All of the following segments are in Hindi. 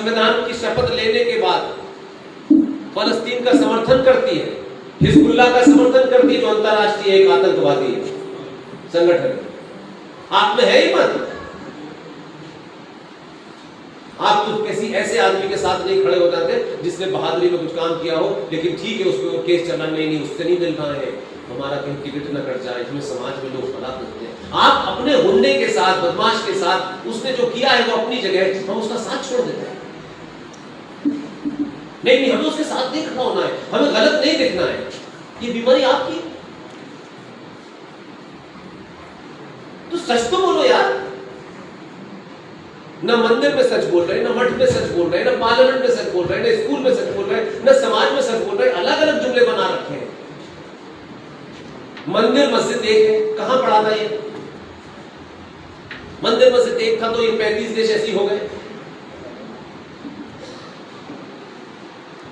संविधान की शपथ लेने के बाद फलस्तीन का समर्थन करती है, हिजबुल्लाह का समर्थन करती है, जो अंतरराष्ट्रीय एक आतंकवादी संगठन। आप में है ही मत, आप तो किसी ऐसे आदमी के साथ नहीं खड़े हो जाते जिसने बहादुरी में कुछ काम किया हो, लेकिन ठीक है उसको केस चलना नहीं, उससे नहीं मिल रहा है, हमारा कहीं टिकट न कट जाए, इसमें समाज में लोग फला देते हैं। आप अपने गुंडे के साथ, बदमाश के साथ, उसने जो किया है वो अपनी जगह, हम उसका साथ छोड़ देते हैं। नहीं, हमें उसके साथ नहीं खड़ा होना है, हमें गलत नहीं देखना है। ये बीमारी आपकी, तो सच तो बोलो यार। न मंदिर में सच बोल रहे, न मठ में सच बोल रहे, न पार्लियामेंट में सच बोल रहे, न स्कूल में सच बोल रहे, न समाज में सच बोल रहे, अलग अलग जुमले बना रखे हैं। मंदिर मस्जिद एक है, कहां पढ़ा था ये? मंदिर मस्जिद एक था तो ये 35 देश ऐसी हो गए,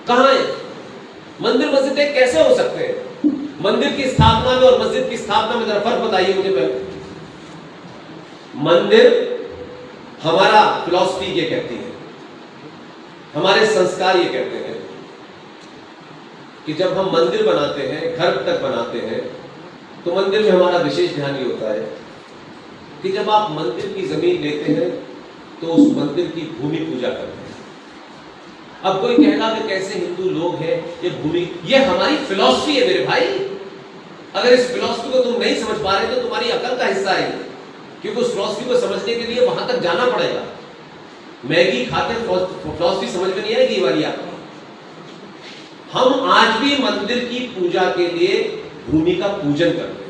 कहां है? मंदिर मस्जिद एक कैसे हो सकते हैं? मंदिर की स्थापना में और मस्जिद की स्थापना में जरा फर्क बताइए मुझे पहले। मंदिर, हमारा फिलॉसफी ये कहती है, हमारे संस्कार ये कहते हैं कि जब हम मंदिर बनाते हैं, घर तक बनाते हैं, तो मंदिर में हमारा विशेष ध्यान ये होता है कि जब आप मंदिर की जमीन लेते हैं तो उस मंदिर की भूमि पूजा करते हैं। अब कोई कहेगा कि कैसे हिंदू लोग हैं, ये भूमि, ये हमारी फिलॉसफी है मेरे भाई। अगर इस फिलॉसफी को तुम नहीं समझ पा रहे तो तुम्हारी अकल का हिस्सा है, क्योंकि उस फिलॉसफी को समझने के लिए वहां तक जाना पड़ेगा। मैगी खाते फिलॉसफी समझ में नहीं आएगी वाली आपको। हम आज भी मंदिर की पूजा के लिए भूमि का पूजन करते हैं।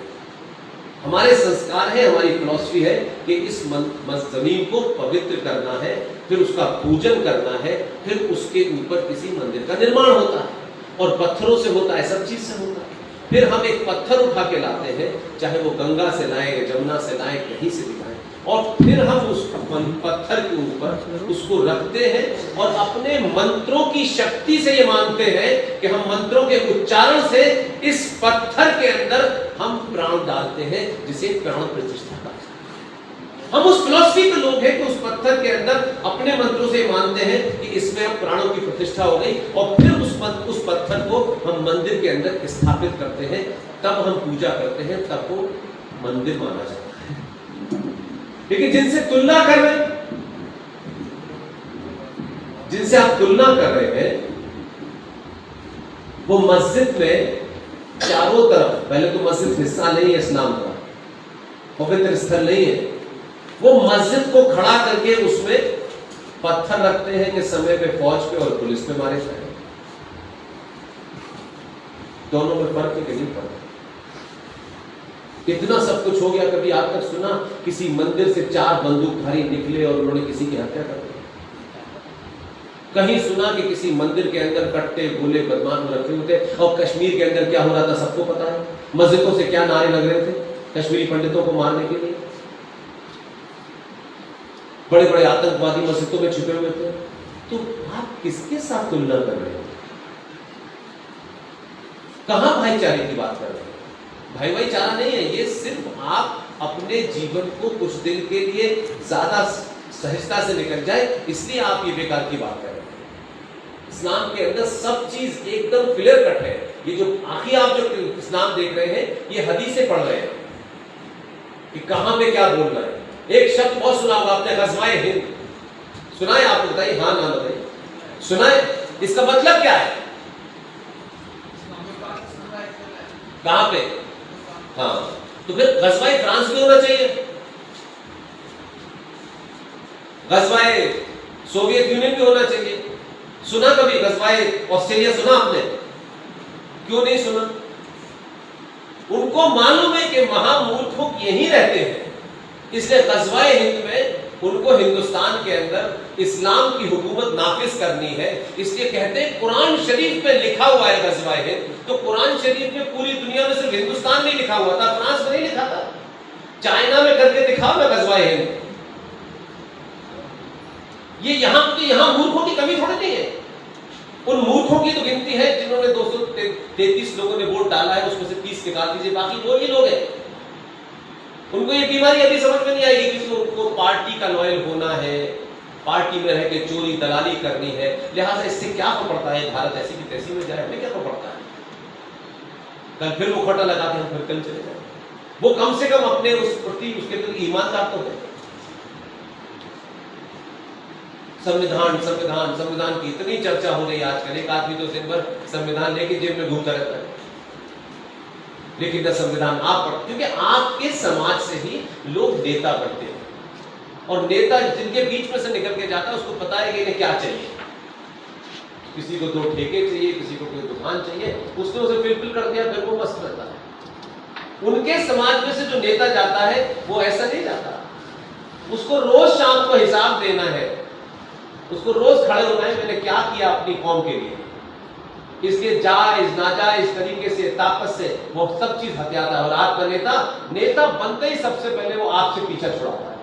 हमारे संस्कार है, हमारी फिलॉसफी है कि इस जमीन को पवित्र करना है, फिर उसका पूजन करना है, फिर उसके ऊपर किसी मंदिर का निर्माण होता है, और पत्थरों से होता है, सब चीज से होता है। फिर हम एक पत्थर उठा के लाते हैं, चाहे वो गंगा से लाए, जमुना से लाए, कहीं से भी लाए, और फिर हम उस पत्थर के ऊपर उसको रखते हैं और अपने मंत्रों की शक्ति से ये मानते हैं कि हम मंत्रों के उच्चारण से इस पत्थर के अंदर हम प्राण डालते हैं, जिसे प्राण प्रतिष्ठा कहा जाता है। हम उस फिलॉसफी के लोग हैं कि उस पत्थर के अंदर अपने मंत्रों से मानते हैं कि इसमें अब प्राणों की प्रतिष्ठा हो गई, और फिर उस पत्थर को हम मंदिर के अंदर स्थापित करते हैं, तब हम पूजा करते हैं, तब वो मंदिर माना जाता है। लेकिन जिनसे तुलना कर रहे हैं, जिनसे आप तुलना कर रहे हैं, वो मस्जिद में चारों तरफ, पहले तो मस्जिद हिस्सा नहीं है इस्लाम का, पवित्र स्थल नहीं है, वो मस्जिद को खड़ा करके उसमें पत्थर रखते हैं कि समय पे फौज पे और पुलिस पे मारे जाए। दोनों में फर्क है कि नहीं फर्क? इतना सब कुछ हो गया, कभी आप तक सुना किसी मंदिर से 4 बंदूकधारी निकले और उन्होंने किसी की हत्या कर दी? कहीं सुना कि किसी मंदिर के अंदर कट्टे गोले बदमाश रखे हुए थे? और कश्मीर के अंदर क्या हो रहा था सबको पता है, मस्जिदों से क्या नारे लग रहे थे कश्मीरी पंडितों को मारने के लिए। बड़े बड़े आतंकवादी मस्जिदों में छुपे हुए थे। तो आप किसके साथ तुलना कर रहे हो? कहां भाईचारे की बात कर रहे हैं? भाईचारा नहीं है ये, सिर्फ आप अपने जीवन को कुछ दिन के लिए ज्यादा सहजता से निकल जाए, इसलिए आप ये बेकार की बात कर रहे हैं। इस्लाम के अंदर सब चीज एकदम क्लियर कट है। ये जो आखिर आप जो इस्लाम देख रहे हैं, ये हदीसें पढ़ रहे हैं कि कहां पे क्या बोलना है। एक शब्द बहुत सुना होगा आपने, गज़वाए हिंद, सुना है? आप बताइए, हाँ ना बताइए, सुना है? इसका मतलब क्या है? कहां पे? हाँ, तो फिर गज़वाए फ्रांस में होना चाहिए, गज़वाए सोवियत यूनियन में होना चाहिए। सुना कभी गज़वाए ऑस्ट्रेलिया? सुना आपने? क्यों नहीं सुना? उनको मालूम है कि महामूर्खों यहीं रहते हैं, इसलिए गज़वाए हिंद में उनको हिंदुस्तान के अंदर इस्लाम की हुकूमत नाफिज करनी है, इसलिए कहते हैं कुरान शरीफ में लिखा हुआ है गज़वाए हिंद। तो कुरान शरीफ में पूरी दुनिया में सिर्फ हिंदुस्तान नहीं लिखा हुआ था, फ्रांस में नहीं लिखा था, चाइना में करके दिखा हुआ गज़वाए हिंद। ये यहां मूर्खों की कमी थोड़ी नहीं है। उन मूर्खों की तो गिनती है जिन्होंने 233 लोगों ने वोट डाला है, उसमें से 30 निकाल दीजिए, बाकी वो ही लोग हैं। उनको ये बीमारी अभी समझ में नहीं आएगी कि उनको पार्टी का लॉयल होना है, पार्टी में रह के चोरी दलाली करनी है, लिहाजा इससे क्या फर्क पड़ता है, भारत ऐसी की तैसी में जाए, हमें क्या फर्क पड़ता है। कल फिर वो खटा लगाते हैं, फिर कल चले जाए। वो कम से कम अपने उस प्रति उसके प्रति ईमानदार तो है। संविधान संविधान संविधान की इतनी चर्चा हो रही है आजकल, एक आदमी तो दिन भर संविधान लेके जेब में घूमता रहता है, लेकिन न संविधान आप पढ़ते, क्योंकि आपके समाज से ही लोग नेता बनते हैं, और नेता जिनके बीच में से निकल के जाता है उसको पता है कि इन्हें क्या चाहिए। किसी को 2 ठेके चाहिए, किसी को कोई दुकान चाहिए, उसने उसे फिलफिल कर दिया, फिर वो मस्त रहता है। उनके समाज में से जो नेता जाता है वो ऐसा नहीं जाता, उसको रोज शाम को हिसाब देना है, उसको रोज खड़े होना है, मैंने क्या किया अपनी कौम के लिए। इसलिए जायज नाजायज तरीके से, ताकत से वो सब चीज हथियाता है। और आपका नेता बनते ही सबसे पहले वो आपसे पीछा छुड़ाता है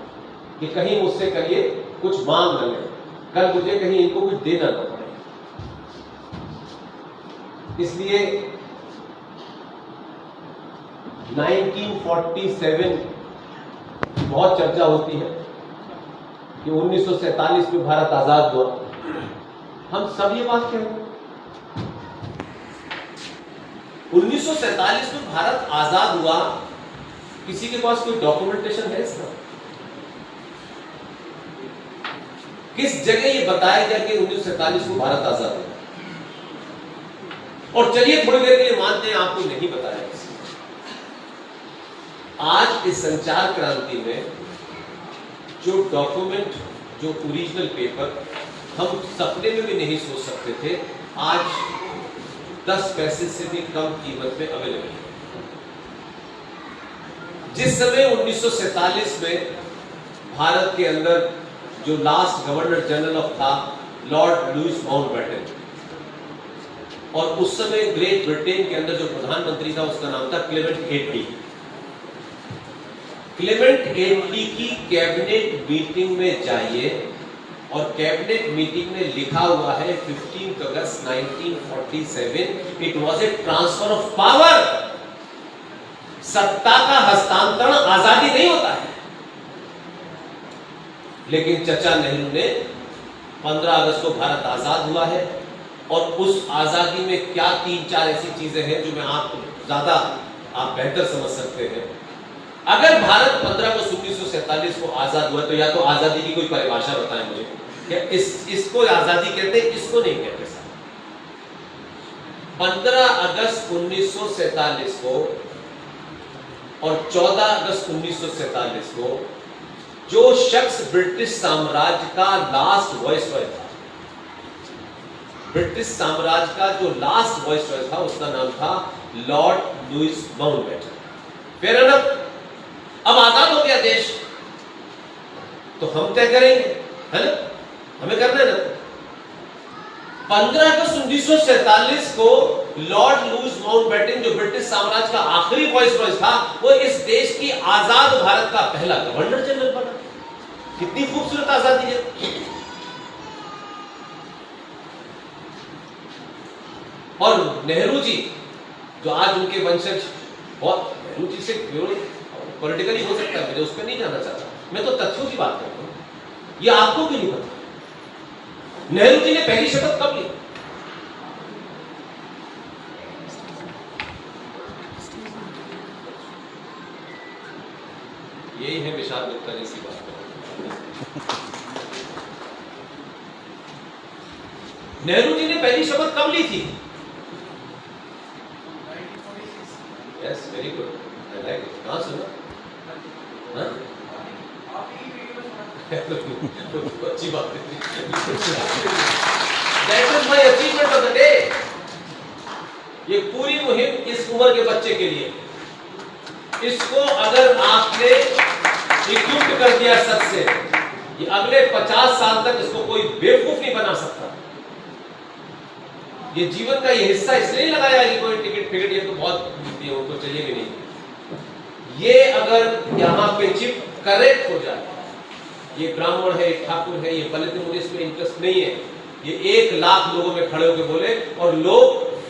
कि कहीं मुझसे करिए कुछ मांग न ले, कल मुझे कहीं इनको कुछ देना न पड़े। इसलिए 1947 बहुत चर्चा होती है कि 1947 में भारत आजाद हुआ। हम सब ये बात कह रहे हैं, 1947 में भारत आजाद हुआ, किसी के पास कोई डॉक्यूमेंटेशन है इसका? किस जगह ये बताया गया कि 1947 को भारत आजाद हुआ? और चलिए थोड़ी देर के लिए मानते हैं आपको नहीं बताया किसी। आज इस संचार क्रांति में जो डॉक्यूमेंट, जो ओरिजिनल पेपर हम सपने में भी नहीं सोच सकते थे, आज 10 पैसे से भी कम कीमत में अवेलेबल है। जिस समय 1947 में भारत के अंदर जो लास्ट गवर्नर जनरल था लॉर्ड लुईस माउंटबेटन, और उस समय ग्रेट ब्रिटेन के अंदर जो प्रधानमंत्री था उसका नाम था क्लेमेंट एटली। क्लेमेंट एटली की कैबिनेट मीटिंग में जाइए, और कैबिनेट मीटिंग में लिखा हुआ है 15 अगस्त 1947, it was a transfer of power. सत्ता का हस्तांतरण आजादी नहीं होता है। लेकिन चचा नेहरू ने 15 अगस्त को भारत आजाद हुआ है, और उस आजादी में क्या 3-4 ऐसी चीजें हैं जो मैं आपको ज्यादा आप बेहतर समझ सकते हैं। अगर भारत 15 अगस्त 1947 को आजाद हुआ, तो या तो आजादी की कोई परिभाषा बताएं मुझे, क्या इसको आजादी कहते हैं, इसको नहीं कहते सर। 15 अगस्त 1947 को और 14 अगस्त 1947 को जो शख्स ब्रिटिश साम्राज्य का लास्ट वॉइसरॉय था, ब्रिटिश साम्राज्य का जो लास्ट वॉइसरॉय था, उसका नाम था lord Louis Mountbatten. Fair enough. अब आजाद हो गया देश, तो हम तय करेंगे, है ना, हमें करना है ना। 15 अगस्त 1947 को लॉर्ड लुईस माउंटबेटन, जो ब्रिटिश साम्राज्य का आखिरी वॉइसरॉय था, वो इस देश की आजाद भारत का पहला गवर्नर जनरल बना। कितनी खूबसूरत आजादी है। और नेहरू जी, जो आज उनके वंशज, बहुत नेहरू जी से पॉलिटिकली हो सकता है, मुझे उस पर नहीं जाना चाहता, मैं तो तथ्यों की बात करता हूं। ये आपको भी नहीं पता नेहरू जी ने पहली शपथ कब ली? यही है विशाल गुप्ता जी की बात। नेहरू जी ने पहली शपथ कब ली थी? Yes, very good, I like it. कहां सुना? हाँ? अच्छी बात है। That is my achievement of the day। ये पूरी मुहिम इस उम्र के बच्चे के लिए, इसको अगर आपने इक्विप्ड कर दिया सच से, ये अगले 50 साल तक इसको कोई बेवकूफ नहीं बना सकता। ये जीवन का ये हिस्सा इसलिए नहीं लगाया कि कोई टिकट फिकट ये तो बहुत ये हो तो चलिए भी नहीं। ये अगर यहाँ पे चिप करेक्ट हो जाए, ये ब्राह्मण है, ठाकुर है, ये दलित, मुझे इसमें इंटरेस्ट नहीं है, ये 1 लाख लोगों में खड़े होकर बोले और लोग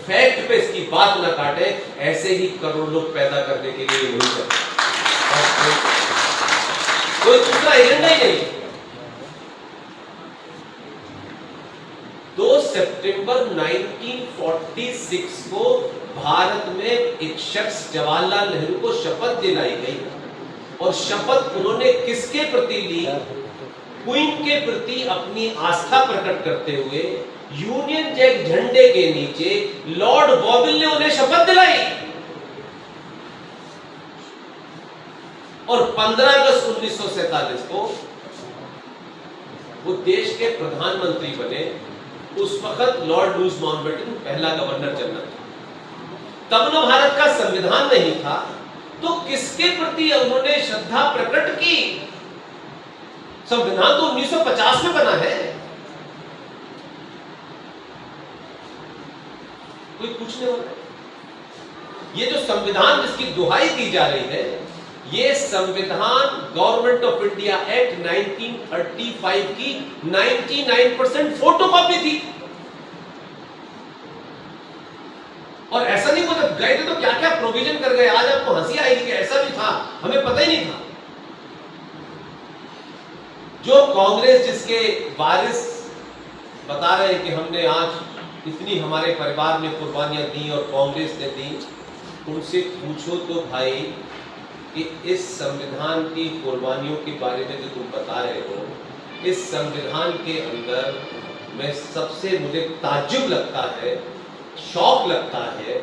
फैक्ट पे इसकी बात ना काटे, ऐसे ही करोड़ लोग पैदा करने के लिए वही करते, कोई दूसरा एजेंडा ही नहीं। सितंबर 1946 को भारत में एक शख्स जवाहरलाल नेहरू को शपथ दिलाई गई और शपथ उन्होंने किसके प्रति ली? क्वीन के प्रति अपनी आस्था प्रकट करते हुए यूनियन जैक झंडे के नीचे लॉर्ड बॉबिल ने उन्हें शपथ दिलाई और 15 अगस्त 1947 को वो देश के प्रधानमंत्री बने। उस वक्त लॉर्ड लुईस माउंटबेटन पहला गवर्नर जनरल था। तब न भारत का संविधान नहीं था, तो किसके प्रति उन्होंने श्रद्धा प्रकट की? संविधान तो 1950 में बना है। कोई पूछने वाला? ये जो संविधान जिसकी दुहाई दी जा रही है, ये संविधान गवर्नमेंट ऑफ इंडिया एक्ट 1935 की 99% फोटोकॉपी थी। और ऐसा नहीं, वो जब गए थे तो क्या क्या प्रोविजन कर गए। आज आपको हंसी आएगी कि ऐसा भी था, हमें पता ही नहीं था। जो कांग्रेस जिसके वारिस बता रहे हैं कि हमने आज इतनी हमारे परिवार ने कुर्बानियां दी और कांग्रेस ने दी, उनसे पूछो तो भाई कि इस संविधान की कुर्बानियों के बारे में जो तुम बता रहे हो, इस संविधान के अंदर में सबसे मुझे ताज्जुब लगता है, शौक लगता है,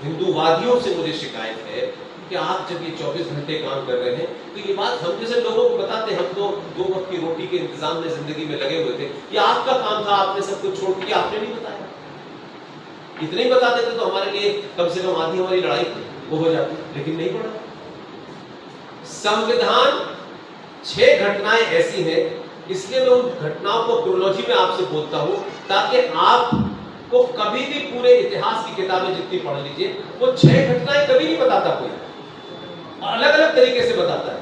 हिंदूवादियों से मुझे शिकायत है कि आप जब ये 24 घंटे काम कर रहे हैं तो ये बात हम जैसे लोगों को बताते, हम तो 2 वक्त की रोटी के इंतजाम में जिंदगी में लगे हुए थे, ये आपका काम था, आपने सब कुछ छोड़ दिया, आपने नहीं बताया। इतने ही बता देते तो हमारे लिए कम से कम आधी हमारी लड़ाई वो हो जाती, लेकिन नहीं पड़ा। संविधान 6 घटनाएं ऐसी हैं, इसलिए मैं उन घटनाओं को क्रोनोलॉजी में आपसे बोलता हूं ताकि आपको कभी भी पूरे इतिहास की किताबें जितनी पढ़ लीजिए, वो 6 घटनाएं कभी नहीं बताता कोई, अलग अलग तरीके से बताता है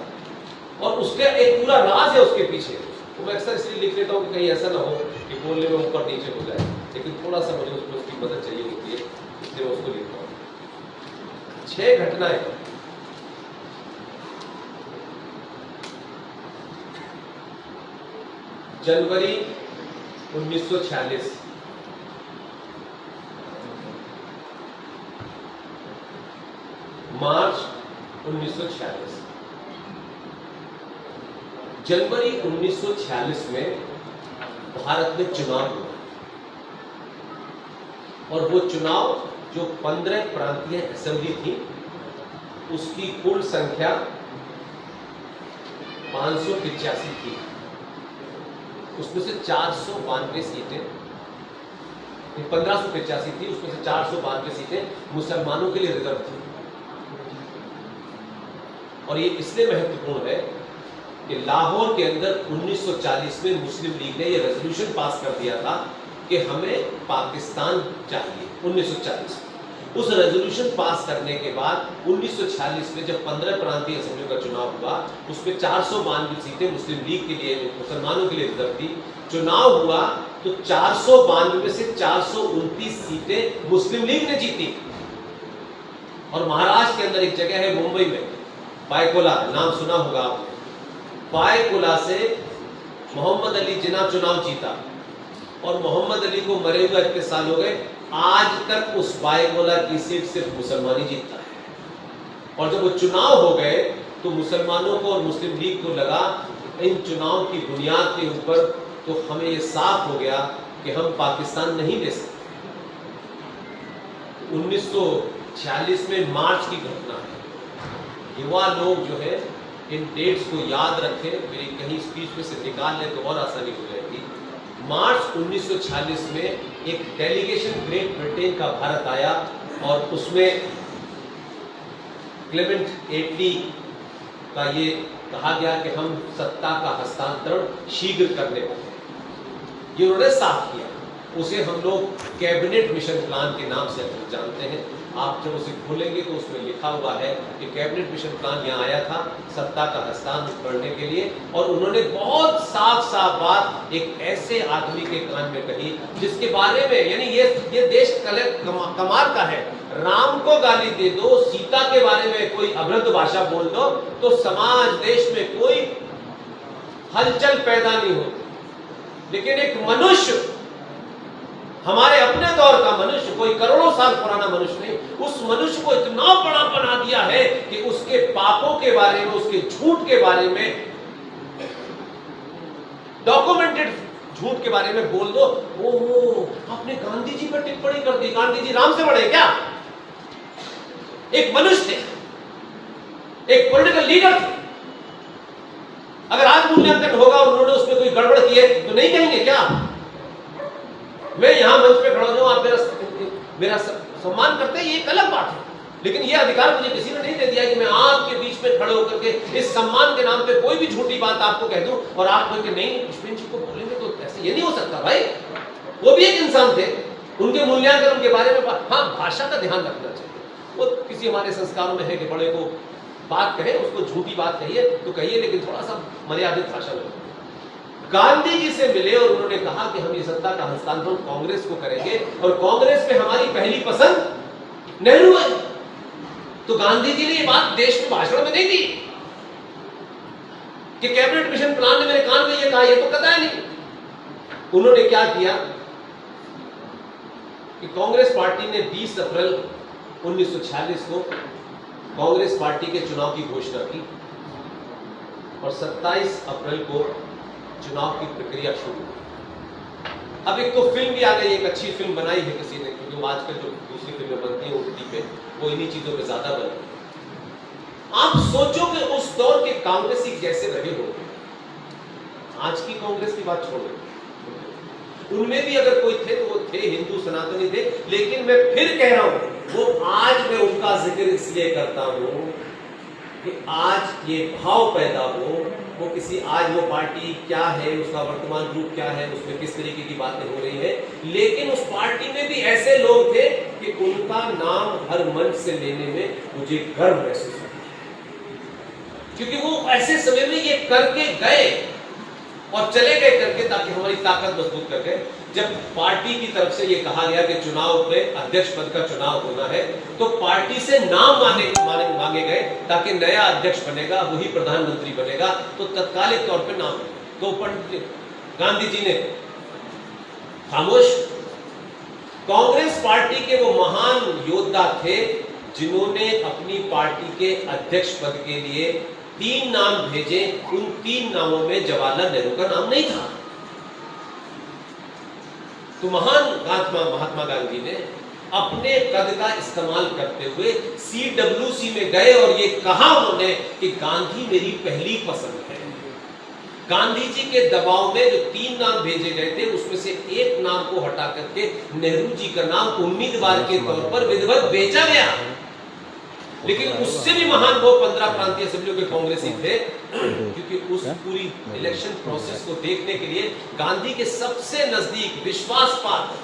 और उसके एक पूरा राज है उसके पीछे। तो मैं अक्सर इसलिए लिख लेता हूं कि कहीं ऐसा ना हो कि बोलने में ऊपर नीचे हो जाए, लेकिन थोड़ा सा मुझे उसमें उसकी मदद चाहिए होती है, इसलिए मैं उसको लिखता हूं। 6 घटनाएं। जनवरी 1946, मार्च 1946। जनवरी 1946 में भारत में चुनाव हुआ और वो चुनाव जो 15 प्रांतीय असेंबली थी, उसकी कुल संख्या 585 थी। उसमें से 492 सीटें, 1585 थी, उसमें से 492 सीटें मुसलमानों के लिए रिजर्व थी। और ये इसलिए महत्वपूर्ण है कि लाहौर के अंदर 1940 में मुस्लिम लीग ने ये रेजोल्यूशन पास कर दिया था कि हमें पाकिस्तान चाहिए। 1940 उस रेजोल्यूशन पास करने के बाद 1946 में जब 15 प्रांतीय असेंबली का चुनाव हुआ, उसमें 492 सीटें मुस्लिम लीग के लिए, मुसलमानों के लिए रिजर्व थी। चुनाव हुआ तो 492 में से 429 सीटें मुस्लिम लीग ने जीती। और महाराष्ट्र के अंदर एक जगह है मुंबई में, बायकोला, नाम सुना होगा आपने। बायकोला से मोहम्मद अली जिन्ना चुनाव जीता और मोहम्मद अली को मरे हुए इतने साल हो गए, आज तक उस बायकोला की सीट सिर्फ मुसलमान ही जीतता है। और जब वो चुनाव हो गए तो मुसलमानों को और मुस्लिम लीग को लगा इन चुनाव की बुनियाद के ऊपर तो हमें ये साफ हो गया कि हम पाकिस्तान नहीं ले सकते। 1946 में मार्च की घटना है। युवा लोग जो है इन डेट्स को याद रखें, मेरी कहीं स्पीच में से निकाल लें तो और आसानी हो जाएगी। मार्च 1946 में एक डेलीगेशन ग्रेट ब्रिटेन का भारत आया और उसमें क्लेमेंट एटली का ये कहा गया कि हम सत्ता का हस्तांतरण शीघ्र करने वाले हैं। ये उन्होंने साफ किया। उसे हम लोग कैबिनेट मिशन प्लान के नाम से जानते हैं। आप जब उसे खोलेंगे तो उसमें लिखा हुआ है कि कैबिनेट मिशन प्लान यहाँ आया था सत्ता का हस्तांतरण करने के लिए। और उन्होंने बहुत साफ साफ बात एक ऐसे आदमी के कान में कही जिसके बारे में, यानी ये देश कमाल का है। राम को गाली दे दो, सीता के बारे में कोई अभद्र भाषा बोल दो तो समाज देश में कोई हलचल पैदा नहीं होती, लेकिन एक मनुष्य हमारे अपने दौर का मनुष्य, कोई करोड़ों साल पुराना मनुष्य नहीं, उस मनुष्य को इतना बड़ा बना दिया है कि उसके पापों के बारे में, उसके झूठ के बारे में, डॉक्यूमेंटेड झूठ के बारे में बोल दो, ओहो आपने गांधी जी पर टिप्पणी कर दी, गांधी जी राम से बड़े क्या? एक मनुष्य थे, एक पॉलिटिकल लीडर थे। अगर आज मूल्यांकन होगा और उन्होंने उसमें कोई गड़बड़ की है तो नहीं कहेंगे क्या? मैं यहां मंच पे खड़ा हूं, आप मेरा सम्मान करते हैं, ये एक अलग बात है, लेकिन ये अधिकार मुझे किसी ने नहीं दे दिया कि मैं आपके बीच में खड़े होकर के इस सम्मान के नाम पे कोई भी झूठी बात आपको कह दूं और आप बोल के नहीं पुष्पेंद्र जी को बोलेंगे तो ऐसे ये नहीं हो सकता भाई। वो भी एक इंसान थे, उनके मूल्यांकन, उनके बारे में हाँ भाषा का ध्यान रखना चाहिए। वो किसी हमारे संस्कारों में है कि बड़े को बात कहे, उसको झूठी बात कहिए तो कहिए, लेकिन थोड़ा सा मर्यादित भाषा में। गांधी जी से मिले और उन्होंने कहा कि हम ये सत्ता का हस्तांतरण कांग्रेस को करेंगे और कांग्रेस में हमारी पहली पसंद नेहरू है। तो गांधी जी ने ये बात देश में भाषण में नहीं दी कि कैबिनेट मिशन प्लान ने मेरे कान में ये कहा, ये तो कतई नहीं। उन्होंने क्या किया कि कांग्रेस पार्टी ने 20 अप्रैल 1946 को कांग्रेस पार्टी के चुनाव की घोषणा की और 27 अप्रैल को चुनाव की प्रक्रिया शुरू हुई। अब एक तो फिल्म भी आ गई, एक अच्छी फिल्म बनाई है किसी ने, क्योंकि आजकल जो दूसरी फिल्में बनती हैं ओटीटी पे वो इन्हीं चीजों पे ज्यादा बनती है। आप सोचो कि उस दौर के कांग्रेसी कैसे रहे होंगे। आज की कांग्रेस की बात छोड़ो, उनमें भी अगर कोई थे तो वो थे हिंदू सनातनी थे, लेकिन मैं फिर कह रहा हूं वो आज मैं उनका जिक्र इसलिए करता हूं कि आज ये भाव पैदा हो, वो किसी आज वो पार्टी क्या है, उसका वर्तमान रूप क्या है, उसमें किस तरीके की बातें हो रही है, लेकिन उस पार्टी में भी ऐसे लोग थे कि उनका नाम हर मंच से लेने में मुझे गर्व महसूस होता है, क्योंकि वो ऐसे समय में ये करके गए और चले गए करके, ताकि हमारी ताकत मजबूत कर गए। जब पार्टी की तरफ से ये कहा गया कि चुनाव में अध्यक्ष पद का चुनाव होना है, तो पार्टी से नाम मांगे गए ताकि नया अध्यक्ष बनेगा, वही प्रधानमंत्री बनेगा, तो तत्कालिक तौर पे नाम। तो पंडित गांधी जी ने खामोश। कांग्रेस पार्टी के वो महान योद्धा थे जिन्होंने अपनी पार्टी के अध्यक्ष पद के लिए 3 नाम भेजे। उन 3 नामों में जवाहरलाल नेहरू का नाम नहीं था। तो महान महात्मा गांधी ने अपने कद का इस्तेमाल करते हुए CWC में गए और ये कहा उन्होंने कि गांधी मेरी पहली पसंद है। गांधी जी के दबाव में जो 3 नाम भेजे गए थे उसमें से एक नाम को हटा करके नेहरू जी का नाम उम्मीदवार के तौर पर विधिवत भेजा गया। लेकिन उससे भी महान वो 15 प्रांतीय असेंबलियों के कांग्रेसी थे, क्योंकि उस पूरी इलेक्शन प्रोसेस को देखने के लिए गांधी के सबसे नजदीक विश्वास पात्र,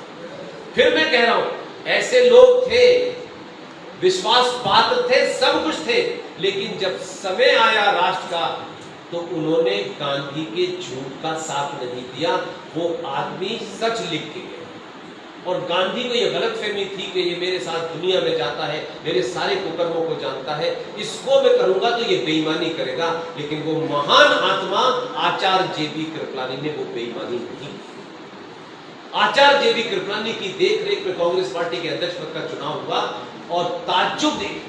फिर मैं कह रहा हूं ऐसे लोग थे, विश्वास पात्र थे, सब कुछ थे, लेकिन जब समय आया राष्ट्र का तो उन्होंने गांधी के झूठ का साथ नहीं दिया। वो आदमी सच लिख के गए और गांधी को ये गलतफहमी थी कि ये मेरे साथ दुनिया में जाता है, मेरे सारे कुकर्मों को जानता है, इसको मैं करूंगा तो ये बेईमानी करेगा। लेकिन वो महान आत्मा आचार्य JB कृपलानी ने वो बेईमानी नहीं। आचार्य JB कृपलानी की देखरेख में कांग्रेस पार्टी के अध्यक्ष पद का चुनाव हुआ और ताज्जुब देखिए,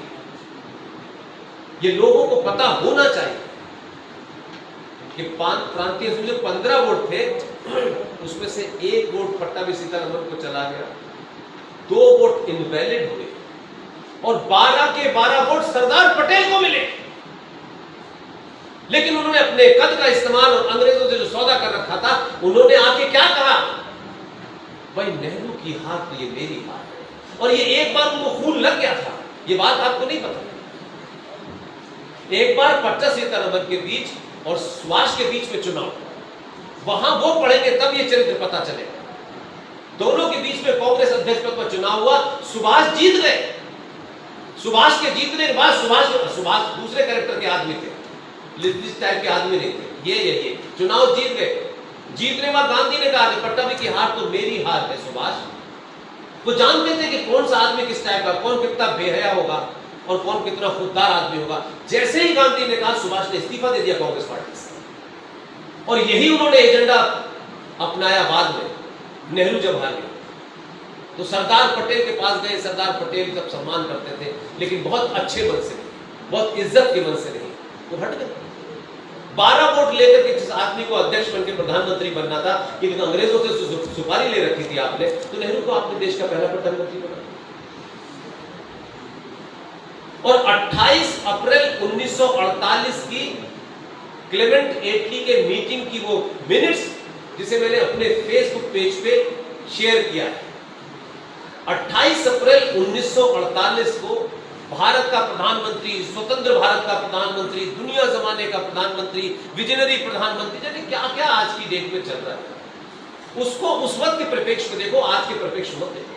ये लोगों को पता होना चाहिए कि प्रांतीय असेंबली 15 वोट थे, उसमें से 1 वोट पट्टाभी सीतारमण को चला गया, 2 वोट इनवैलिड हुए और 12 के 12 वोट सरदार पटेल को मिले। लेकिन उन्होंने अपने कद का इस्तेमाल और अंग्रेजों से जो सौदा कर रखा था, उन्होंने आके क्या कहा, भाई नेहरू की हार तो ये मेरी हार है। और ये एक बार उनको खून लग गया था, ये बात आपको नहीं पता। एक बार पट्टा सीतारमण के बीच और सुभाष के बीच में चुनाव, वहां वो पढ़ेंगे तब ये चरित्र पता चलेगा। दोनों के बीच में कांग्रेस अध्यक्ष पद पर चुनाव हुआ, सुभाष जीत गए। सुभाष के जीतने के बाद सुभाष दूसरे कैरेक्टर के आदमी थे, लिस्ट टाइप के आदमी नहीं थे, ये चुनाव जीत गए। जीतने के बाद गांधी ने कहा कि पट्टाभी की हार तो मेरी हार है। सुभाष वो जानते थे कि कौन सा आदमी किस टाइप का, कौन कितना बेहया होगा और कौन कितना खुददार आदमी होगा। जैसे ही गांधी ने कहा, सुभाष ने इस्तीफा दे दिया कांग्रेस पार्टी से, और यही उन्होंने एजेंडा अपनाया बाद में, नेहरू जब हार गए। तो सरदार पटेल के पास गए, सरदार पटेल का सम्मान करते थे, लेकिन बहुत अच्छे मन से नहीं, बहुत इज्जत के मन से नहीं, तो हट गए। 12 वोट लेकर के जिस आदमी को अध्यक्ष बनकर प्रधानमंत्री बनना था, क्योंकि अंग्रेजों से सुपारी ले रखी थी आपने, तो नेहरू को आपने देश का पहला प्रधानमंत्री बनाया। और 28 अप्रैल 1948 की क्लेमेंट एटली के मीटिंग की वो मिनट्स, जिसे मैंने अपने फेसबुक पेज पे शेयर किया है, 28 अप्रैल 1948 को भारत का प्रधानमंत्री, स्वतंत्र भारत का प्रधानमंत्री, दुनिया जमाने का प्रधानमंत्री, विजनरी प्रधानमंत्री, जैसे क्या क्या आज की डेट में चल रहा है, उसको उस वक्त के परिप्रेक्ष्य में देखो, आज के परिप्रेक्ष्य में देखो।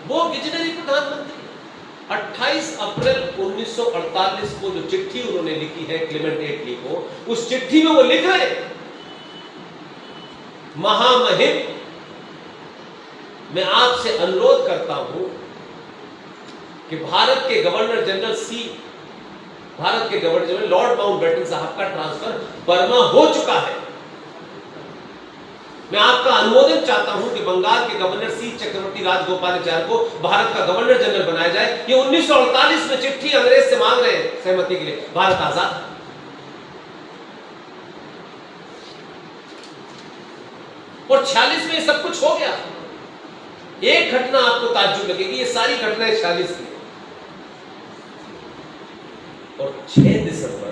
वो विजनरी प्रधानमंत्री 28 अप्रैल 1948 को जो चिट्ठी उन्होंने लिखी है क्लेमेंट एटली को, उस चिट्ठी में वो लिख रहे, महामहिम, मैं आपसे अनुरोध करता हूं कि भारत के गवर्नर जनरल लॉर्ड माउंटबेटन साहब का ट्रांसफर बर्मा हो चुका है। मैं आपका अनुमोदन चाहता हूं कि बंगाल के गवर्नर सी चक्रवर्ती राजगोपालाचार्य को भारत का गवर्नर जनरल बनाया जाए। ये 1948 में चिट्ठी अंग्रेज से मांग रहे हैं सहमति के लिए। भारत आजाद, और 46 में सब कुछ हो गया। एक घटना आपको ताज्जुब लगेगी, ये सारी घटनाएं 46 की, और 6 दिसंबर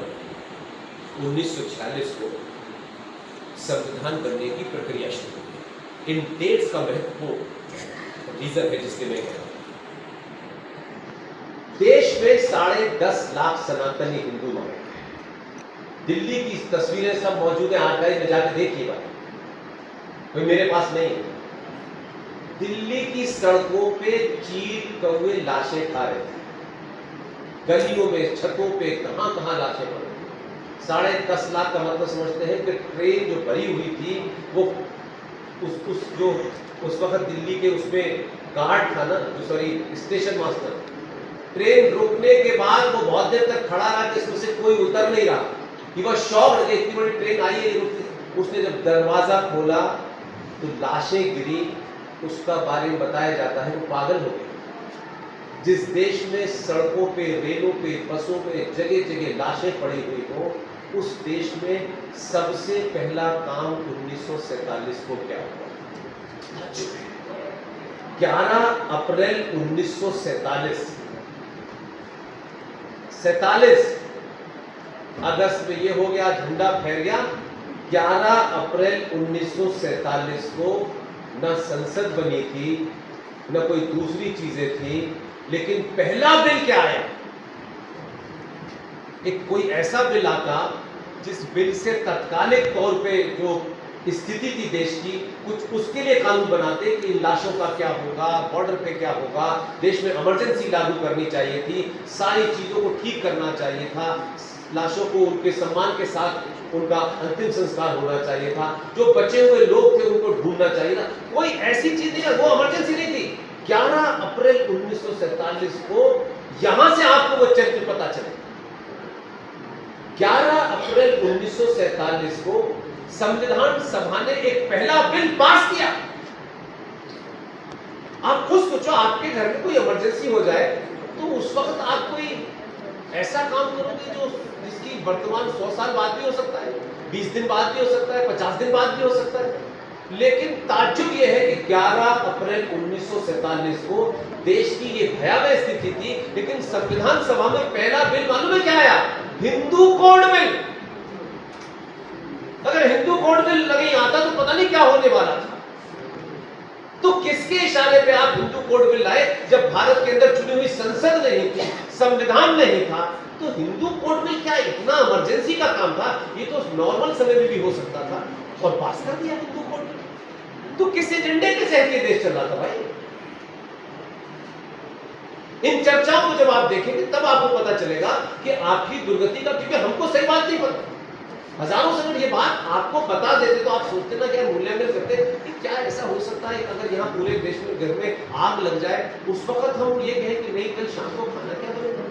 1946 को संविधान बनने की प्रक्रिया शुरू हुई। इन डेट्स का महत्वपूर्ण रीजन है जिसके मैं कह रहा हूं। देश में 10.5 लाख सनातनी हिंदू माने। दिल्ली की तस्वीरें सब मौजूद है, आर्काइव में जाकर देखिएगा, कोई मेरे पास नहीं है। दिल्ली की सड़कों पे चील कौवे लाशें खा रहे थे, गलियों में, छतों पे, कहां कहां लाशें पड़ रही। 10.5 लाख का मतलब समझते हैं कि ट्रेन जो भरी हुई थी वो उस वक्त दिल्ली के उसमें गार्ड था ना, सॉरी स्टेशन मास्टर, ट्रेन रुकने के बाद वो बहुत देर तक खड़ा रहा कि इसमें से कोई उतर नहीं रहा। ही वाज शॉक्ड कि इतनी बड़ी ट्रेन आई है। उसने जब दरवाजा खोला तो लाशें गिरी। उसका बारे में बताया जाता है वो पागल हो गया। जिस देश में सड़कों पे, रेलों पे, बसों पे जगह जगह लाशें पड़ी हुई हो, उस देश में सबसे पहला काम 1947 को क्या हुआ? 11 अप्रैल 1947 अगस्त में ये हो गया, झंडा फहर गया। 11 अप्रैल 1947 को न संसद बनी थी, न कोई दूसरी चीजें थी, लेकिन पहला बिल क्या आया? एक कोई ऐसा बिल आता जिस बिल से तत्कालिक तौर पे जो स्थिति थी देश की, कुछ उसके लिए कानून बनाते कि इन लाशों का क्या होगा, बॉर्डर पे क्या होगा, देश में इमरजेंसी लागू करनी चाहिए थी, सारी चीजों को ठीक करना चाहिए था, लाशों को उनके सम्मान के साथ उनका अंतिम संस्कार होना चाहिए था, जो बचे हुए लोग थे उनको ढूंढना चाहिए था। कोई ऐसी चीज नहीं है, वो इमरजेंसी नहीं थी। 11 अप्रैल 1947 को यहां से आपको वो चरित्र पता चले। 11 अप्रैल 1947 को संविधान सभा ने एक पहला बिल पास किया। आप खुद सोचो, आपके घर में कोई इमरजेंसी हो जाए तो उस वक्त आप कोई ऐसा काम करोगे जो जिसकी वर्तमान 100 साल बाद भी हो सकता है, 20 दिन बाद भी हो सकता है, 50 दिन बाद भी हो सकता है। लेकिन ताज्जुब यह है कि 11 अप्रैल 1947 को देश की ये भयावह स्थिति थी, लेकिन संविधान सभा में पहला बिल मालूम है क्या आया? Hindu code bill. अगर हिंदू कोड बिल नहीं आता तो पता नहीं क्या होने वाला था। तो किसके इशारे पे आप हिंदू कोड बिल लाए? जब भारत के अंदर चुनी हुई संसद नहीं थी, संविधान नहीं था, तो हिंदू कोड बिल क्या इतना इमरजेंसी का काम था? ये तो नॉर्मल समय में भी हो सकता था, और पास कर दिया हिंदू कोड बिल। तो किस एजेंडे के तहत ये देश चल रहा था भाई? इन चर्चाओं को जब आप देखेंगे तब आपको पता चलेगा कि आपकी दुर्गति का, क्योंकि हमको सही बात नहीं पता। हजारों संगठन ये बात आपको बता देते तो आप सोचते ना क्या मूल्यांकन करते कि क्या ऐसा हो सकता है अगर यहाँ पूरे देश में घर में आग लग जाए, उस वक्त हम ये कहें कि नहीं कल शाम को खाना क्या बनेगा।